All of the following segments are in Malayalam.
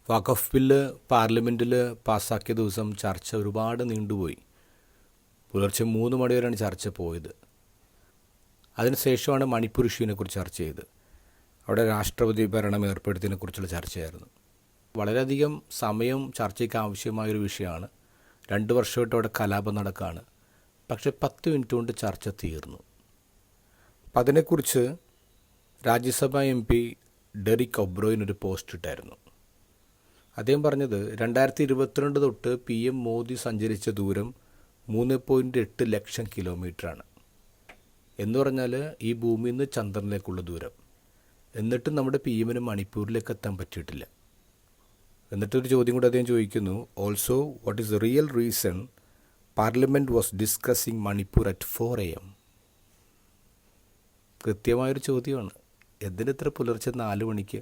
വഖഫ് ബില്ല് പാർലമെൻറ്റിൽ പാസ്സാക്കിയ ദിവസം ചർച്ച ഒരുപാട് നീണ്ടുപോയി. പുലർച്ചെ 3 മണി വരെയാണ് ചർച്ച പോയത്. അതിനുശേഷമാണ് മണിപ്പൂർ ഇഷ്യൂവിനെക്കുറിച്ച് ചർച്ച ചെയ്ത്. അവിടെ രാഷ്ട്രപതി ഭരണം ഏർപ്പെടുത്തിയതിനെക്കുറിച്ചുള്ള ചർച്ചയായിരുന്നു. വളരെയധികം സമയം ചർച്ചയ്ക്ക് ആവശ്യമായൊരു വിഷയമാണ്. 2 വർഷമായിട്ട് അവിടെ കലാപം നടക്കുകയാണ്. പക്ഷേ 10 മിനിറ്റ് കൊണ്ട് ചർച്ച തീർന്നു. അപ്പം അതിനെക്കുറിച്ച് രാജ്യസഭാ MP ഡെറിക് ഒബ്രോയിൻ ഒരു പോസ്റ്റ് ഇട്ടായിരുന്നു. അദ്ദേഹം പറഞ്ഞത് 2022 തൊട്ട് PM മോദി സഞ്ചരിച്ച ദൂരം 3.8 ലക്ഷം കിലോമീറ്ററാണ്. എന്ന് പറഞ്ഞാൽ ഈ ഭൂമിയിൽ നിന്ന് ചന്ദ്രനിലേക്കുള്ള ദൂരം. എന്നിട്ടും നമ്മുടെ PMന് മണിപ്പൂരിലേക്ക് എത്താൻ പറ്റിയിട്ടില്ല. എന്നിട്ടൊരു ചോദ്യം കൂടി അദ്ദേഹം ചോദിക്കുന്നു, also what is the real reason parliament was discussing Manipur at 4 AM? കൃത്യമായൊരു ചോദ്യമാണ്. എന്തിനിത്ര പുലർച്ചെ 4 മണിക്ക്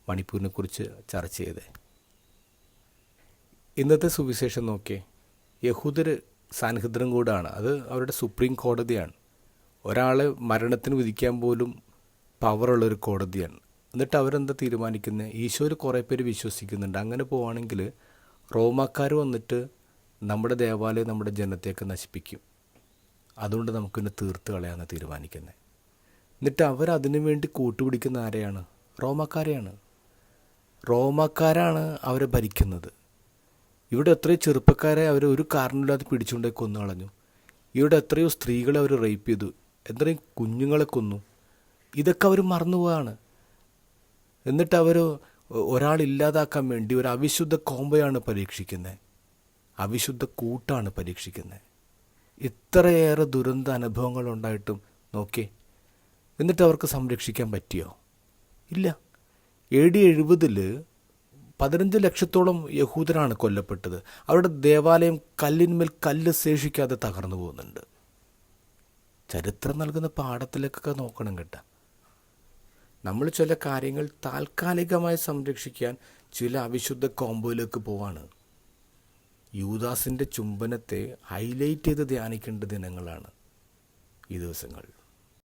മണിപ്പൂരിനെ കുറിച്ച് ചർച്ച ചെയ്തേ? ഇന്നത്തെ സുവിശേഷം നോക്കിയേ. യഹൂദർ സാൻഹെദ്രിൻ കൂടാണ്. അത് അവരുടെ സുപ്രീം കോടതിയാണ്. ഒരാളെ മരണത്തിന് വിധിക്കാൻ പോലും പവറുള്ളൊരു കോടതിയാണ്. എന്നിട്ട് അവരെന്താ തീരുമാനിക്കുന്നത്? ഈശോയിൽ കുറേ പേര് വിശ്വസിക്കുന്നുണ്ട്. അങ്ങനെ പോവുകയാണെങ്കിൽ റോമാക്കാർ വന്നിട്ട് നമ്മുടെ ദേവാലയം, നമ്മുടെ ജനത്തെയൊക്കെ നശിപ്പിക്കും. അതുകൊണ്ട് നമുക്കിന്നെ തീർത്ത് കളയാമെന്ന് തീരുമാനിക്കുന്നത്. എന്നിട്ട് അവരതിനു വേണ്ടി കൂട്ടുപിടിക്കുന്ന ആരെയാണ്? റോമാക്കാരെയാണ്. റോമാക്കാരാണ് അവരെ ഭരിക്കുന്നത്. ഇവിടെ എത്രയോ ചെറുപ്പക്കാരെ അവർ ഒരു കാരണമില്ലാതെ പിടിച്ചുകൊണ്ടേ കൊന്നു കളഞ്ഞു. ഇവിടെ എത്രയോ സ്ത്രീകളെ അവർ റേപ്പ് ചെയ്തു, എത്രയും കുഞ്ഞുങ്ങളെ കൊന്നു. ഇതൊക്കെ അവർ മറന്നുപോവാണ്. എന്നിട്ട് അവർ ഒരാളില്ലാതാക്കാൻ വേണ്ടി ഒരു അവിശുദ്ധ കോമ്പയാണ് പരീക്ഷിക്കുന്നത്, അവിശുദ്ധ കൂട്ടാണ് പരീക്ഷിക്കുന്നത്. ഇത്രയേറെ ദുരന്ത അനുഭവങ്ങൾ ഉണ്ടായിട്ടും നോക്കേ, എന്നിട്ട് അവർക്ക് സംരക്ഷിക്കാൻ പറ്റിയോ? ഇല്ല. AD 70 15 ലക്ഷത്തോളം യഹൂദരാണ് കൊല്ലപ്പെട്ടത്. അവരുടെ ദേവാലയം കല്ലിന്മേൽ കല്ല് ശേഷിക്കാതെ തകർന്നു പോകുന്നുണ്ട്. ചരിത്രം നൽകുന്ന പാഠത്തിലേക്കൊക്കെ നോക്കണം കേട്ടോ. നമ്മൾ ചില കാര്യങ്ങൾ താൽക്കാലികമായി സംരക്ഷിക്കാൻ ചില അവിശുദ്ധ കോമ്പോയിലേക്ക് പോവാണ്. യൂദാസിൻ്റെ ചുംബനത്തെ ഹൈലൈറ്റ് ചെയ്ത് ധ്യാനിക്കേണ്ട ദിനങ്ങളാണ് ഈ ദിവസങ്ങൾ.